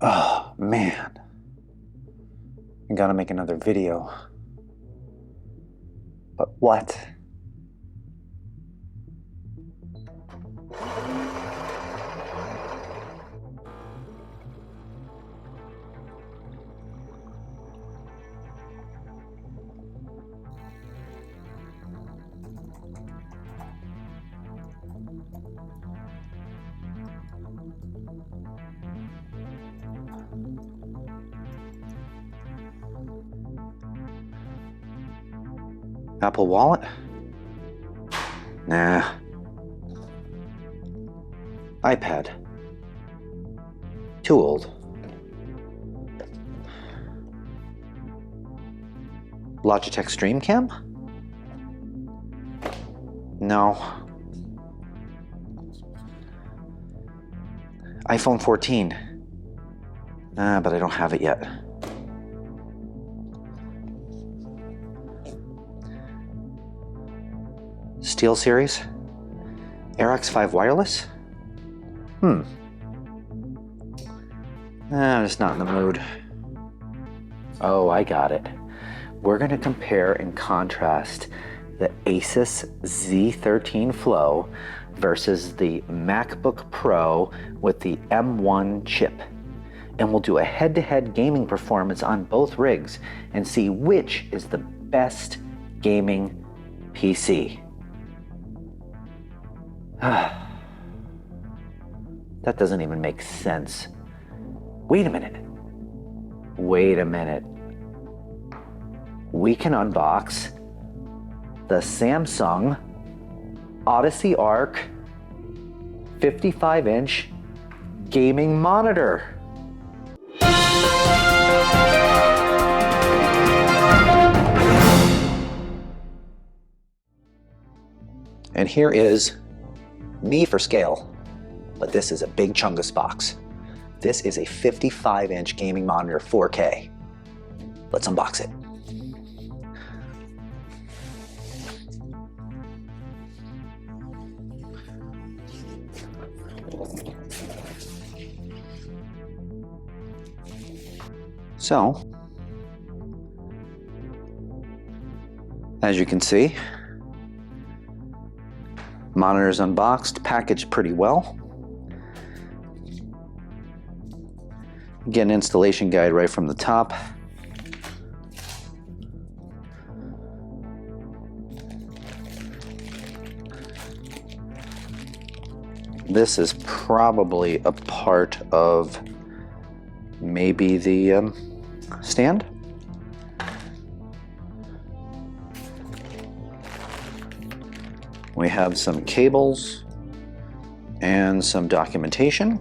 Oh, man. I gotta make another video. But what? Apple Wallet? Nah. iPad. Too old. Logitech StreamCam? No. iPhone 14. But I don't have it yet. Steel Series? RX5 wireless? I'm just not in the mood. Oh, I got it. We're going to compare and contrast the Asus Z13 Flow versus the MacBook Pro with the M1 chip. And we'll do a head-to-head gaming performance on both rigs and see which is the best gaming PC. That doesn't even make sense. Wait a minute. We can unbox the Samsung Odyssey Ark 55-inch gaming monitor. And here is me for scale, but this is a big chungus box. This is a 55-inch gaming monitor, 4K. Let's unbox it. So, as you can see, monitor's unboxed, packaged pretty well. Get an installation guide right from the top. This is probably a part of maybe the stand. We have some cables and some documentation.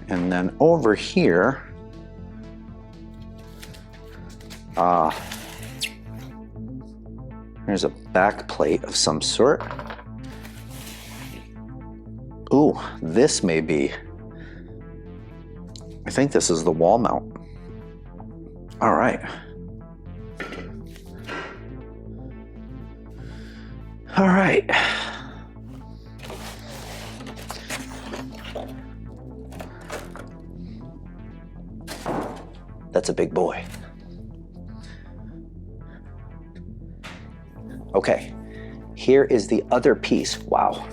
And then over here, there's a back plate of some sort. Ooh, this may be, I think this is the wall mount. All right. All right. That's a big boy. Okay, here is the other piece. Wow.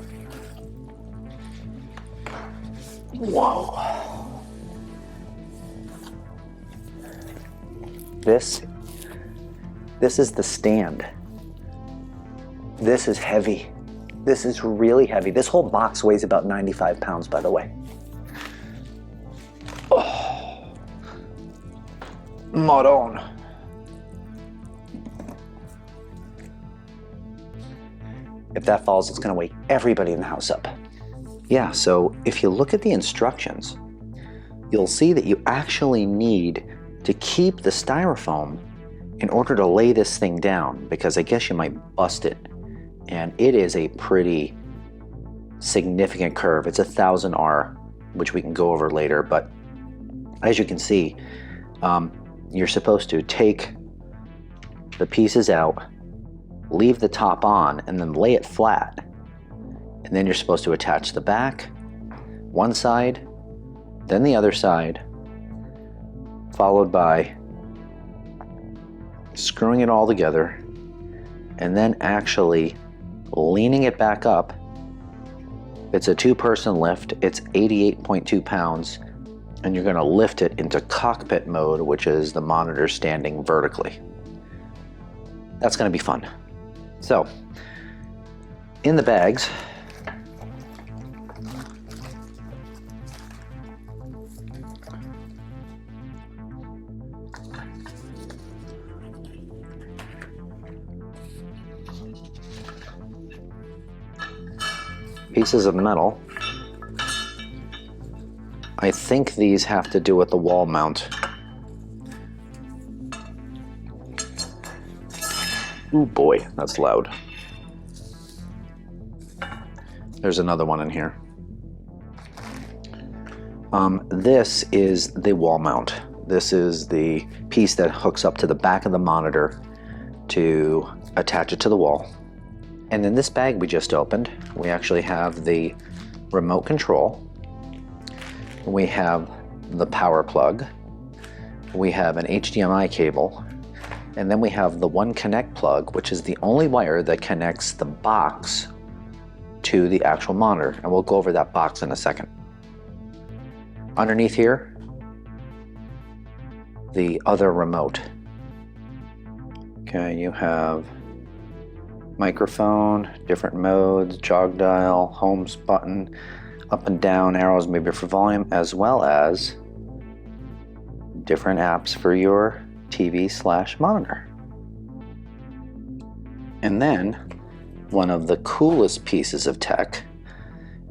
Whoa. This is the stand. This is heavy. This is really heavy. This whole box weighs about 95 pounds, by the way. Oh. Moron. If that falls, it's gonna wake everybody in the house up. Yeah, so if you look at the instructions, you'll see that you actually need to keep the styrofoam in order to lay this thing down, because I guess you might bust it. And it is a pretty significant curve. It's 1000R, which we can go over later. But as you can see, you're supposed to take the pieces out, leave the top on, and then lay it flat. And then you're supposed to attach the back, one side, then the other side, followed by screwing it all together, and then actually leaning it back up. It's a 2-person lift, it's 88.2 pounds, and you're going to lift it into cockpit mode, which is the monitor standing vertically. That's going to be fun. So, in the bags, pieces of metal. I think these have to do with the wall mount. Ooh boy, that's loud. There's another one in here. This is the wall mount. This is the piece that hooks up to the back of the monitor to attach it to the wall. And in this bag we just opened, we actually have the remote control. We have the power plug. We have an HDMI cable. And then we have the One Connect plug, which is the only wire that connects the box to the actual monitor. And we'll go over that box in a second. Underneath here, the other remote. Okay, you have microphone, different modes, jog dial, home button, up and down arrows maybe for volume, as well as different apps for your TV/monitor. And then one of the coolest pieces of tech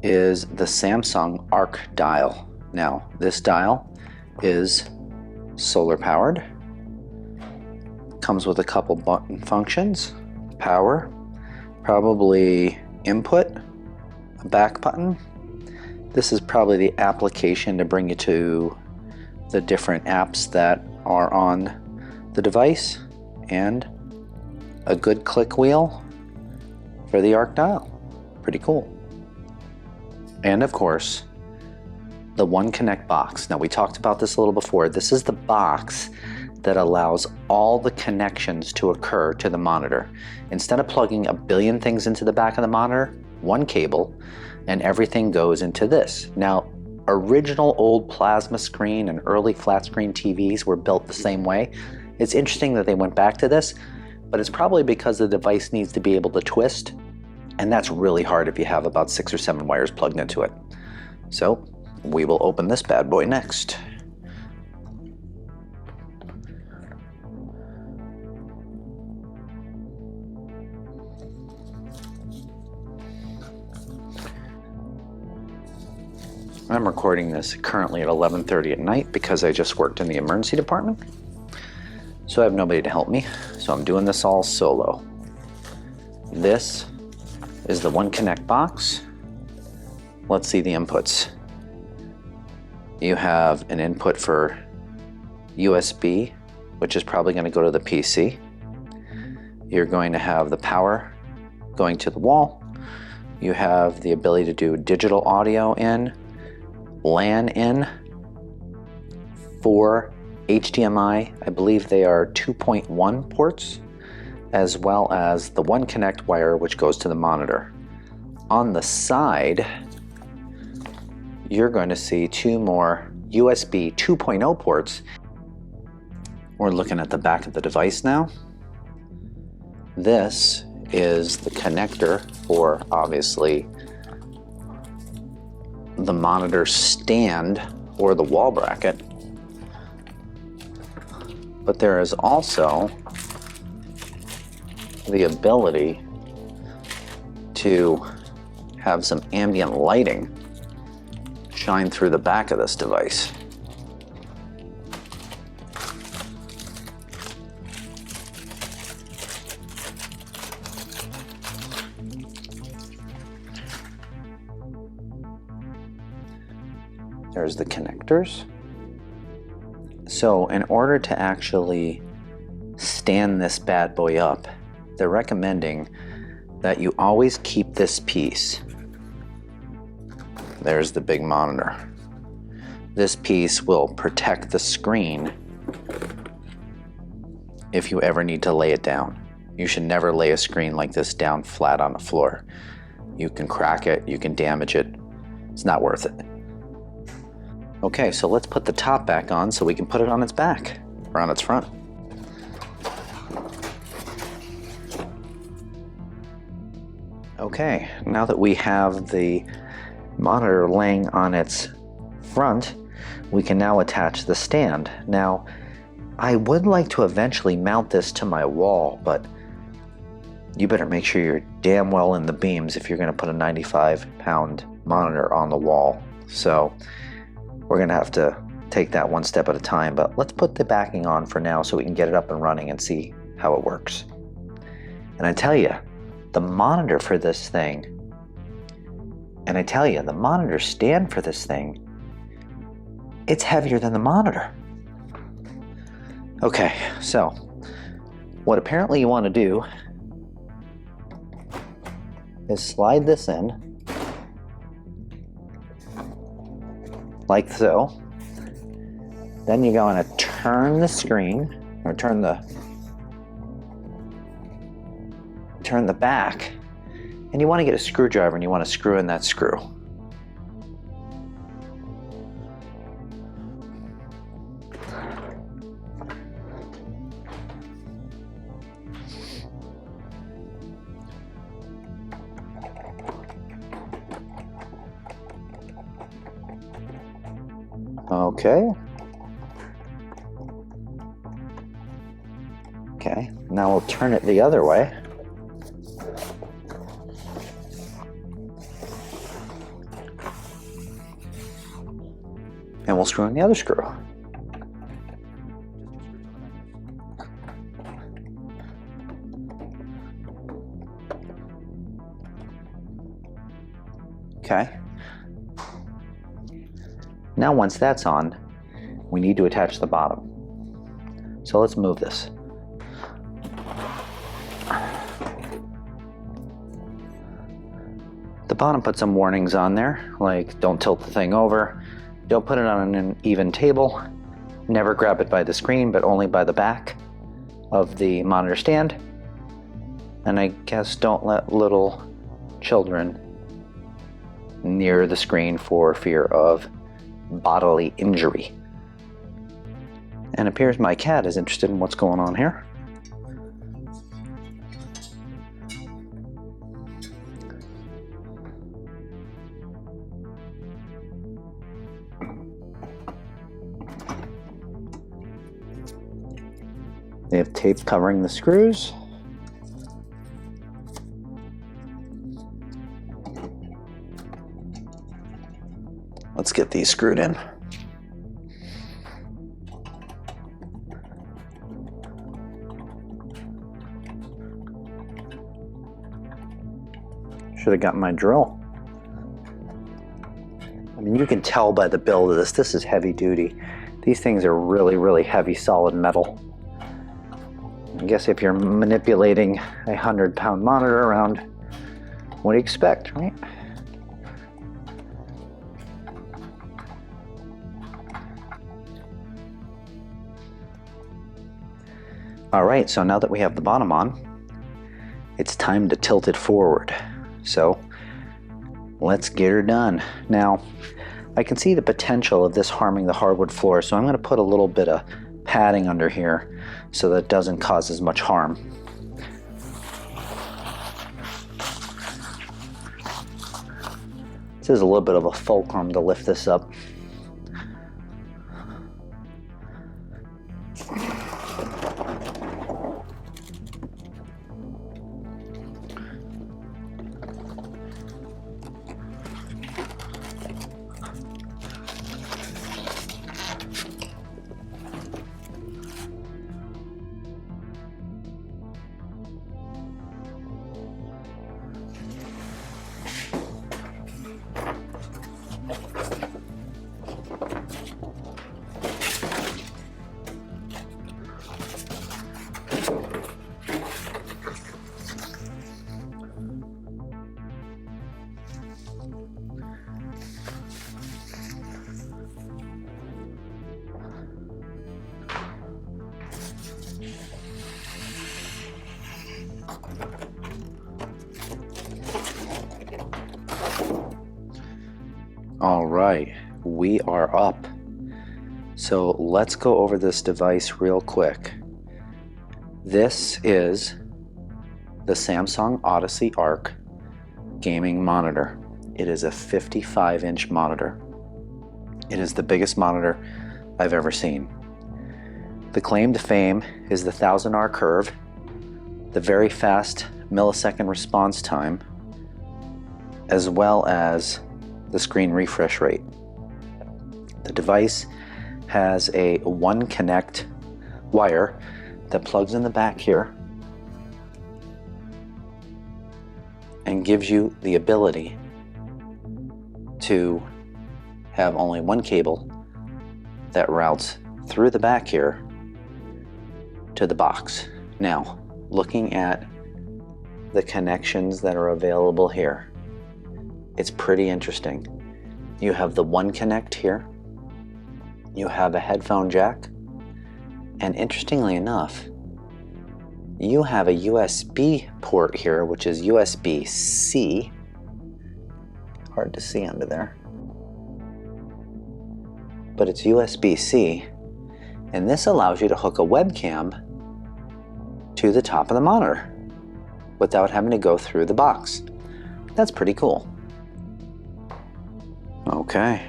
is the Samsung Ark dial. Now, this dial is solar powered, comes with a couple button functions, power, probably input, a back button. This is probably the application to bring you to the different apps that are on the device, and a good click wheel for the Ark dial. Pretty cool. And of course, the One Connect box. Now, we talked about this a little before. This is the box that allows all the connections to occur to the monitor. Instead of plugging a billion things into the back of the monitor, one cable, and everything goes into this. Now, original old plasma screen and early flat screen TVs were built the same way. It's interesting that they went back to this, but it's probably because the device needs to be able to twist, and that's really hard if you have about 6 or 7 wires plugged into it. So we will open this bad boy next. I'm recording this currently at 11:30 at night because I just worked in the emergency department. So I have nobody to help me, so I'm doing this all solo. This is the One Connect box. Let's see the inputs. You have an input for USB, which is probably going to go to the PC. You're going to have the power going to the wall. You have the ability to do digital audio in, LAN in, 4 HDMI, I believe they are 2.1 ports, as well as the One Connect wire, which goes to the monitor. On the side, you're going to see 2 more USB 2.0 ports. We're looking at the back of the device now. This is the connector for, obviously, the monitor stand or the wall bracket. But there is also the ability to have some ambient lighting shine through the back of this device. There's the connectors. So in order to actually stand this bad boy up, they're recommending that you always keep this piece. There's the big monitor. This piece will protect the screen if you ever need to lay it down. You should never lay a screen like this down flat on the floor. You can crack it, you can damage it. It's not worth it. Okay, so let's put the top back on so we can put it on its back or on its front. Okay, now that we have the monitor laying on its front, we can now attach the stand. Now, I would like to eventually mount this to my wall, but you better make sure you're damn well in the beams if you're going to put a 95-pound monitor on the wall. So we're going to have to take that one step at a time, but let's put the backing on for now so we can get it up and running and see how it works. And I tell you, the monitor for this thing, and I tell you, the monitor stand for this thing, it's heavier than the monitor. Okay, so what apparently you want to do is slide this in like so. Then you're going to turn the screen, or turn the back, and you want to get a screwdriver and you want to screw in that screw. Okay. Okay, now we'll turn it the other way. And we'll screw in the other screw. Okay. Now once that's on, we need to attach the bottom. So let's move this. The bottom put some warnings on there, like don't tilt the thing over, don't put it on an even table, never grab it by the screen but only by the back of the monitor stand, and I guess don't let little children near the screen for fear of bodily injury. And it appears my cat is interested in what's going on here. They have tape covering the screws. Let's get these screwed in. Should have gotten my drill. I mean, you can tell by the build of this, this is heavy duty. These things are really, really heavy, solid metal. I guess if you're manipulating a 100-pound monitor around, what do you expect, right? All right, so now that we have the bottom on, it's time to tilt it forward. So let's get her done. Now, I can see the potential of this harming the hardwood floor, so I'm going to put a little bit of padding under here so that it doesn't cause as much harm. This is a little bit of a fulcrum to lift this up. All right, we are up. So let's go over this device real quick. This is the Samsung Odyssey Ark gaming monitor. It is a 55-inch monitor. It is the biggest monitor I've ever seen. The claim to fame is the 1000R curve, the very fast millisecond response time, as well as the screen refresh rate. The device has a one connect wire that plugs in the back here and gives you the ability to have only one cable that routes through the back here to the box. Now, looking at the connections that are available here, it's pretty interesting. You have the one connect here, you have a headphone jack, and interestingly enough, you have a USB port here, which is USB-C. Hard to see under there, but it's USB-C, and this allows you to hook a webcam to the top of the monitor without having to go through the box. That's pretty cool. Okay.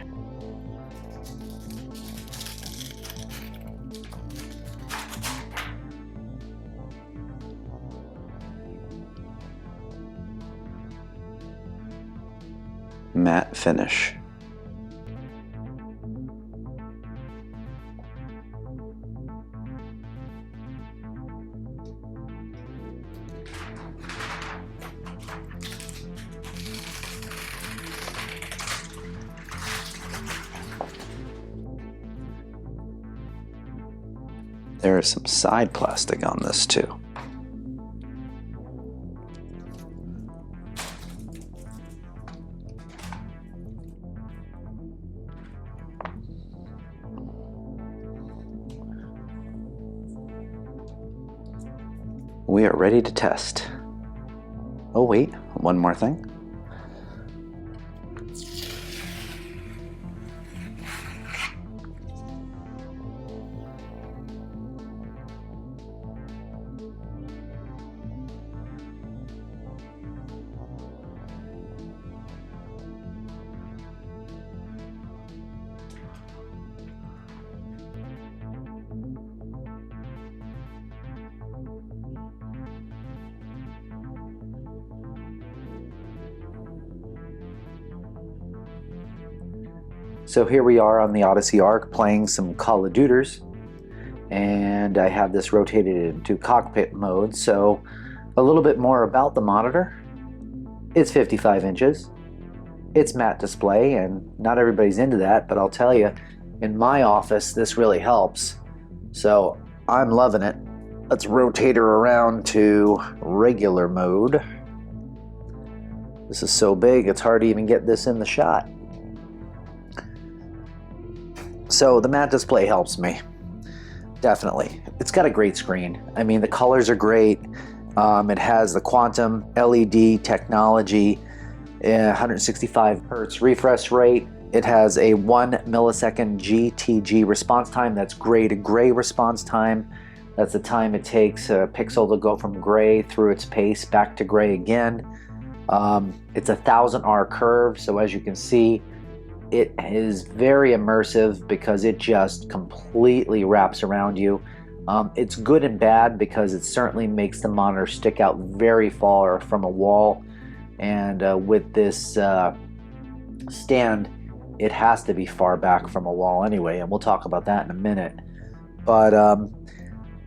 Matte finish. There is some side plastic on this too. We are ready to test. Oh wait, one more thing. So here we are on the Odyssey Ark playing some Call of Duty, and I have this rotated into cockpit mode. So a little bit more about the monitor. It's 55 inches. It's matte display, and not everybody's into that, but I'll tell you, in my office, this really helps. So I'm loving it. Let's rotate her around to regular mode. This is so big, it's hard to even get this in the shot. So the matte display helps me, definitely. It's got a great screen. I mean, the colors are great. It has the quantum LED technology, 165 hertz refresh rate. It has a 1 millisecond GTG response time. That's gray to gray response time. That's the time it takes a pixel to go from gray through its pace back to gray again. It's a 1000R curve, so as you can see, it is very immersive because it just completely wraps around you. It's good and bad because it certainly makes the monitor stick out very far from a wall, and with this stand, it has to be far back from a wall anyway, and we'll talk about that in a minute. But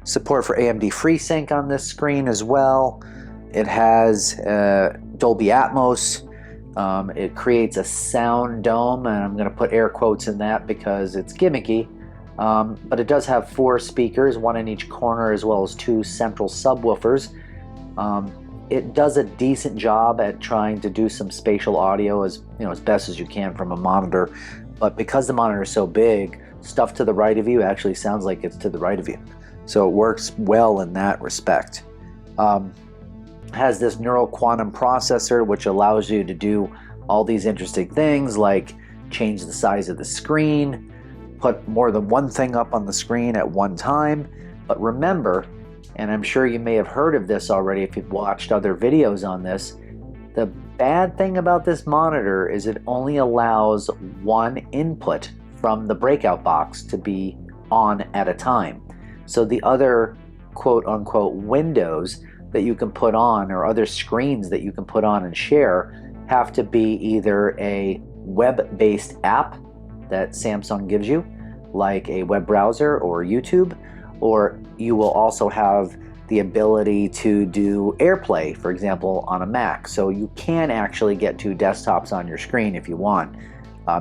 support for AMD FreeSync on this screen as well. It has Dolby Atmos. It creates a sound dome, and I'm going to put air quotes in that because it's gimmicky. But it does have 4 speakers, 1 in each corner, as well as 2 central subwoofers. It does a decent job at trying to do some spatial audio as best as you can from a monitor. But because the monitor is so big, stuff to the right of you actually sounds like it's to the right of you. So it works well in that respect. Has this neural quantum processor, which allows you to do all these interesting things like change the size of the screen, put more than one thing up on the screen at one time. But remember, and I'm sure you may have heard of this already if you've watched other videos on this, the bad thing about this monitor is it only allows one input from the breakout box to be on at a time. So the other quote-unquote windows that you can put on, or other screens that you can put on and share, have to be either a web-based app that Samsung gives you, like a web browser or YouTube, or you will also have the ability to do AirPlay, for example, on a Mac. So you can actually get two desktops on your screen if you want.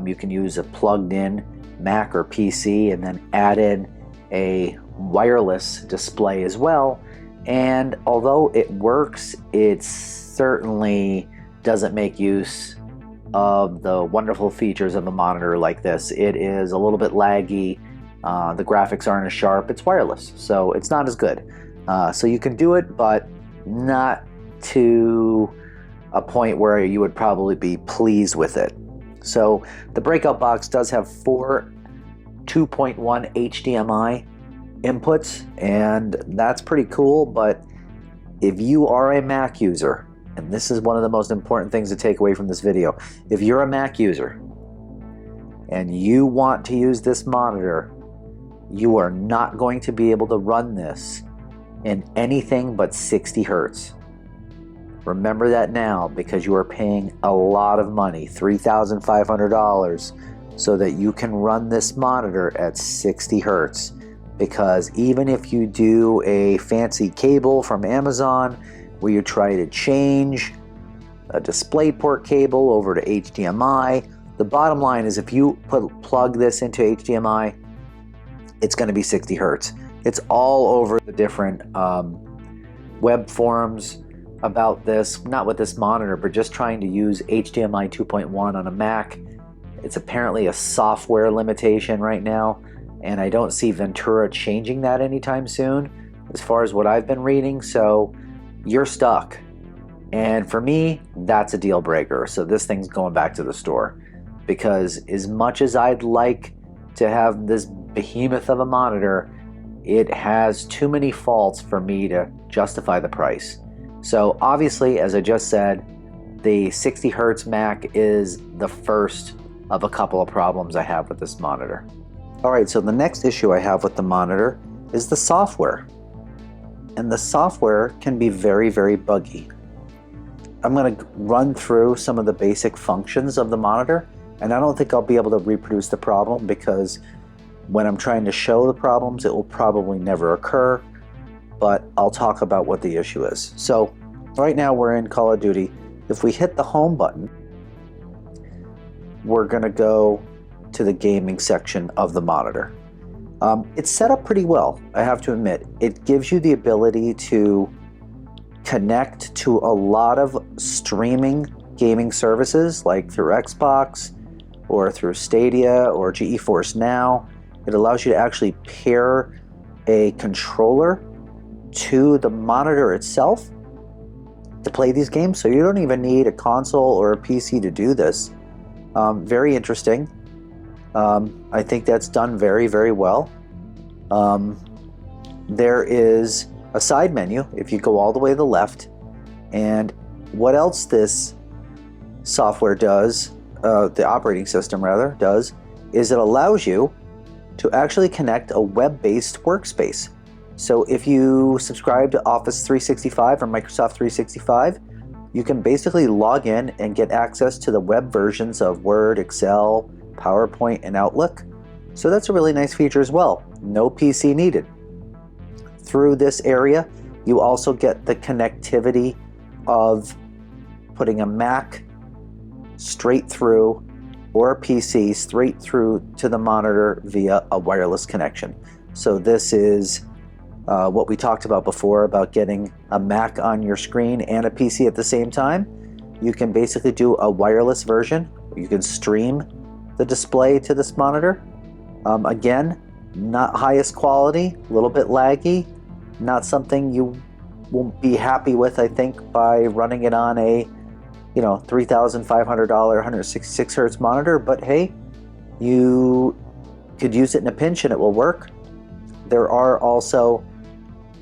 You can use a plugged-in Mac or PC and then add in a wireless display as well. And although it works, it certainly doesn't make use of the wonderful features of a monitor like this. It is a little bit laggy. The graphics aren't as sharp. It's wireless, so it's not as good. So you can do it, but not to a point where you would probably be pleased with it. So the breakout box does have 4 2.1 HDMI inputs, and that's pretty cool. But if you are a Mac user, and this is one of the most important things to take away from this video, if you're a Mac user and you want to use this monitor, you are not going to be able to run this in anything but 60 Hertz. Remember that now, because you are paying a lot of money, $3,500, so that you can run this monitor at 60 Hertz. Because even if you do a fancy cable from Amazon, where you try to change a DisplayPort cable over to HDMI, the bottom line is if you plug this into HDMI, it's going to be 60 Hertz. It's all over the different web forums about this, not with this monitor, but just trying to use HDMI 2.1 on a Mac. It's apparently a software limitation right now, and I don't see Ventura changing that anytime soon, as far as what I've been reading, so you're stuck. And for me, that's a deal breaker. So this thing's going back to the store, because as much as I'd like to have this behemoth of a monitor, it has too many faults for me to justify the price. So obviously, as I just said, the 60 Hertz Mac is the first of a couple of problems I have with this monitor. Alright, so the next issue I have with the monitor is the software. And the software can be very, very buggy. I'm going to run through some of the basic functions of the monitor, and I don't think I'll be able to reproduce the problem, because when I'm trying to show the problems, it will probably never occur, but I'll talk about what the issue is. So right now we're in Call of Duty. If we hit the home button, we're going to go to the gaming section of the monitor. It's set up pretty well, I have to admit. It gives you the ability to connect to a lot of streaming gaming services, like through Xbox or through Stadia or GeForce Now. It allows you to actually pair a controller to the monitor itself to play these games, so you don't even need a console or a PC to do this. Very interesting. I think that's done very, very well. There is a side menu if you go all the way to the left, and what else this software does, the operating system rather, does, is it allows you to actually connect a web-based workspace. So if you subscribe to Office 365 or Microsoft 365, you can basically log in and get access to the web versions of Word, Excel, PowerPoint, and Outlook. So that's a really nice feature as well. No PC needed. Through this area, you also get the connectivity of putting a Mac straight through, or a PC straight through to the monitor via a wireless connection. So this is what we talked about before about getting a Mac on your screen and a PC at the same time. You can basically do a wireless version. You can stream the display to this monitor. Again, not highest quality, a little bit laggy, not something you won't be happy with, I think, by running it on a you know, $3,500 166 hertz monitor, but hey, you could use it in a pinch and it will work. There are also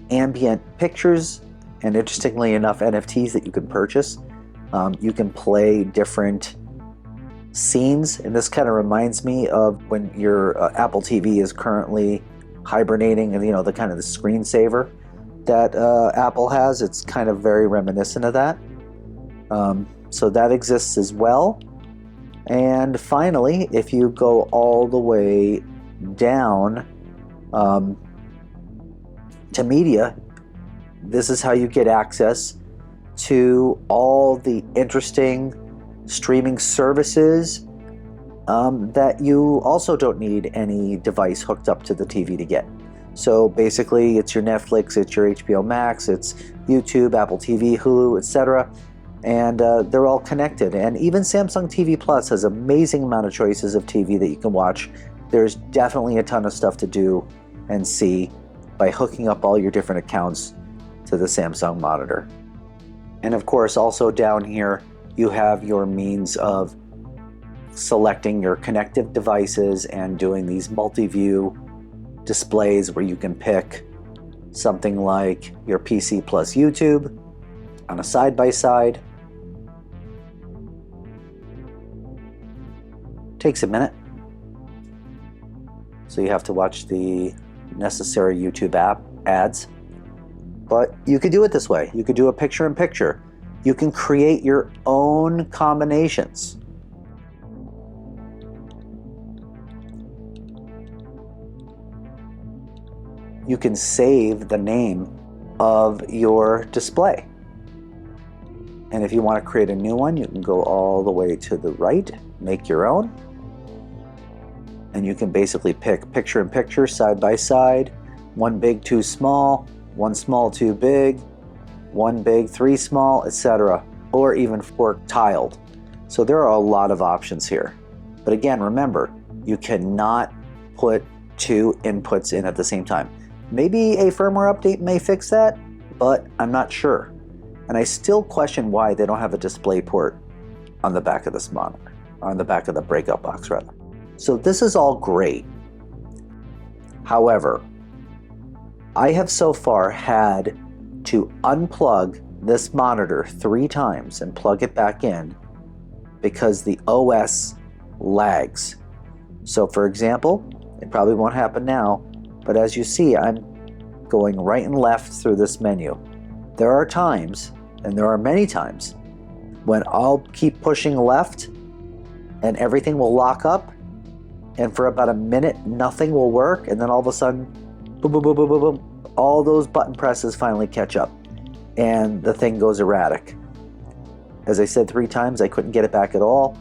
ambient pictures and, interestingly enough, NFTs that you can purchase. You can play different scenes, and this kind of reminds me of when your Apple TV is currently hibernating, and you know, the kind of the screensaver that Apple has. It's kind of very reminiscent of that. So that exists as well. And finally, if you go all the way down to media, this is how you get access to all the interesting streaming services that you also don't need any device hooked up to the TV to get. So basically, it's your Netflix, it's your HBO Max, it's YouTube, Apple TV, Hulu, etc. And they're all connected. And even Samsung TV Plus has an amazing amount of choices of TV that you can watch. There's definitely a ton of stuff to do and see by hooking up all your different accounts to the Samsung monitor. And of course, also down here, you have your means of selecting your connected devices and doing these multi-view displays where you can pick something like your PC plus YouTube on a side-by-side. Takes a minute. So you have to watch the necessary YouTube app ads. But you could do it this way. You could do a picture-in-picture. You can create your own combinations. You can save the name of your display. And if you want to create a new one, you can go all the way to the right, make your own. And you can basically pick picture-in-picture, side-by-side, one big, two small, one small, two big, one big, three small, etc. Or even four tiled. So there are a lot of options here. But again, remember, you cannot put two inputs in at the same time. Maybe a firmware update may fix that, but I'm not sure. And I still question why they don't have a display port on the back of this monitor, on the back of the breakout box rather. So this is all great. However, I have so far had to unplug this monitor 3 times and plug it back in because the OS lags. So for example, it probably won't happen now, but as you see, I'm going right and left through this menu. There are times, and there are many times, when I'll keep pushing left and everything will lock up, and for about a minute, nothing will work, and then all of a sudden, boom, boom, boom, boom, boom, boom, all those button presses finally catch up, and the thing goes erratic. As I said 3 times, I couldn't get it back at all,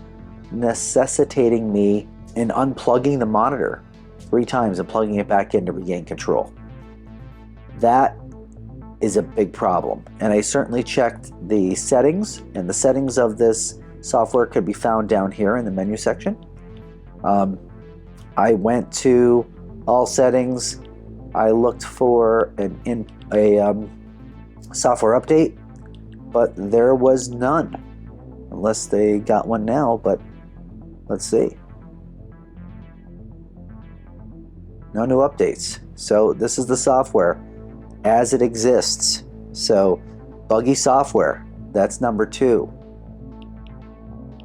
necessitating me in unplugging the monitor 3 times and plugging it back in to regain control. That is a big problem. And I certainly checked the settings, and the settings of this software could be found down here in the menu section. I went to all settings. I looked for a software update, but there was none. Unless they got one now, but let's see. No new updates. So this is the software as it exists. So buggy software, that's number 2.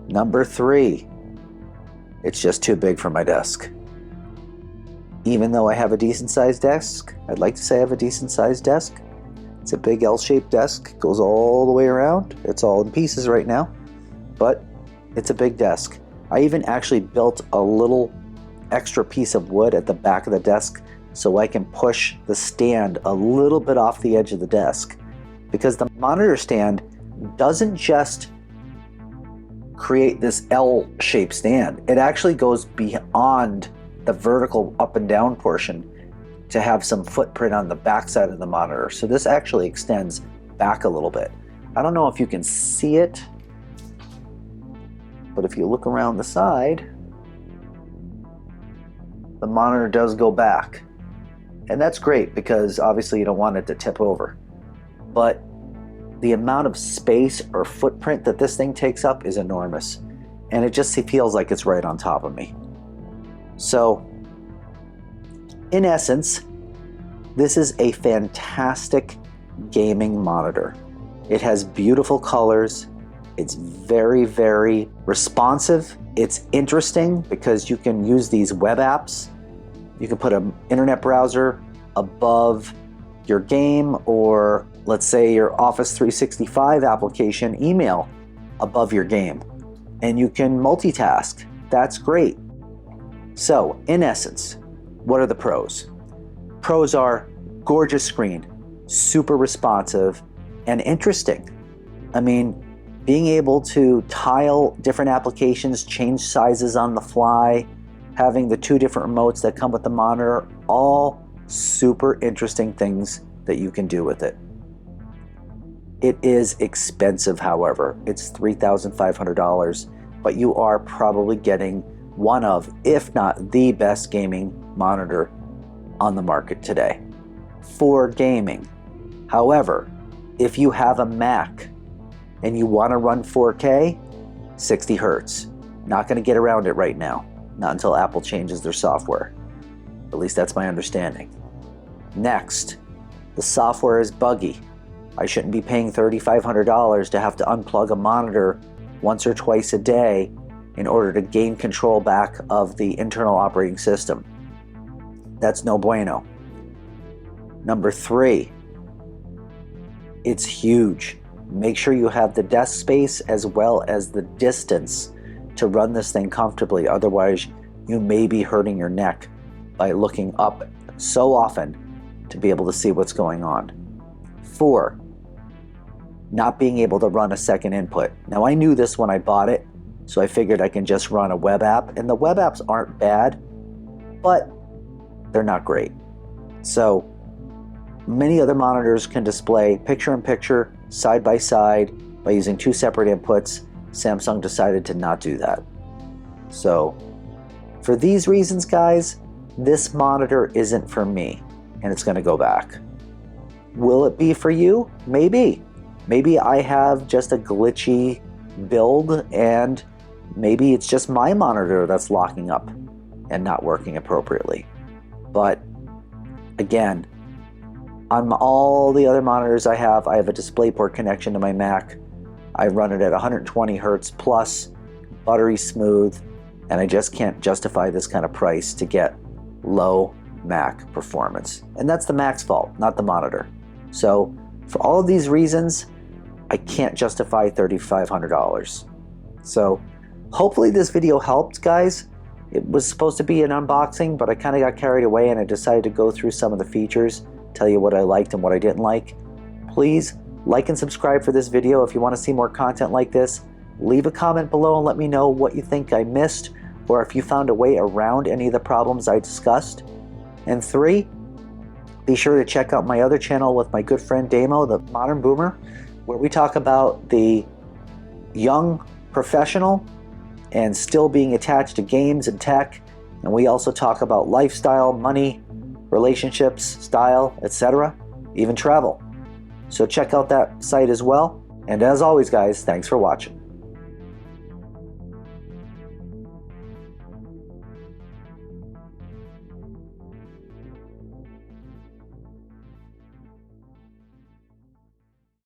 Number 3, it's just too big for my desk. Even though I have a decent sized desk, I'd like to say I have a decent sized desk. It's a big L-shaped desk, goes all the way around. It's all in pieces right now, but it's a big desk. I even actually built a little extra piece of wood at the back of the desk so I can push the stand a little bit off the edge of the desk, because the monitor stand doesn't just create this L-shaped stand. It actually goes beyond the vertical up and down portion to have some footprint on the back side of the monitor. So this actually extends back a little bit. I don't know if you can see it, but if you look around the side, the monitor does go back. And that's great because obviously you don't want it to tip over. But the amount of space or footprint that this thing takes up is enormous. And it just feels like it's right on top of me. So, in essence, this is a fantastic gaming monitor. It has beautiful colors. It's very, very responsive. It's interesting because you can use these web apps. You can put an internet browser above your game, or let's say your Office 365 application email above your game. And you can multitask. That's great. So, in essence, what are the pros? Pros are gorgeous screen, super responsive, and interesting. I mean, being able to tile different applications, change sizes on the fly, having the 2 different remotes that come with the monitor, all super interesting things that you can do with it. It is expensive, however. It's $3,500, but you are probably getting one of, if not the best gaming monitor on the market today for gaming. However, if you have a Mac and you want to run 4K, 60 Hertz. Not going to get around it right now. Not until Apple changes their software. At least that's my understanding. Next, the software is buggy. I shouldn't be paying $3,500 to have to unplug a monitor once or twice a day in order to gain control back of the internal operating system. That's no bueno. Number 3, it's huge. Make sure you have the desk space as well as the distance to run this thing comfortably. Otherwise, you may be hurting your neck by looking up so often to be able to see what's going on. 4, not being able to run a second input. Now, I knew this when I bought it, so I figured I can just run a web app. And the web apps aren't bad, but they're not great. So, many other monitors can display picture-in-picture, side-by-side, by using 2 separate inputs. Samsung decided to not do that. So, for these reasons, guys, this monitor isn't for me, and it's going to go back. Will it be for you? Maybe. Maybe I have just a glitchy build, and maybe it's just my monitor that's locking up and not working appropriately. But, again, on all the other monitors I have a DisplayPort connection to my Mac. I run it at 120 Hertz plus, buttery smooth, and I just can't justify this kind of price to get low Mac performance. And that's the Mac's fault, not the monitor. So for all of these reasons, I can't justify $3,500. So hopefully this video helped, guys. It was supposed to be an unboxing, but I kind of got carried away and I decided to go through some of the features, tell you what I liked and what I didn't like. Please like and subscribe for this video if you want to see more content like this. Leave a comment below and let me know what you think I missed, or if you found a way around any of the problems I discussed. And 3, be sure to check out my other channel with my good friend Damo, the Modern Boomer, where we talk about the young professional and still being attached to games and tech. And we also talk about lifestyle, money, relationships, style, etc., even travel. So check out that site as well. And as always, guys, thanks for watching.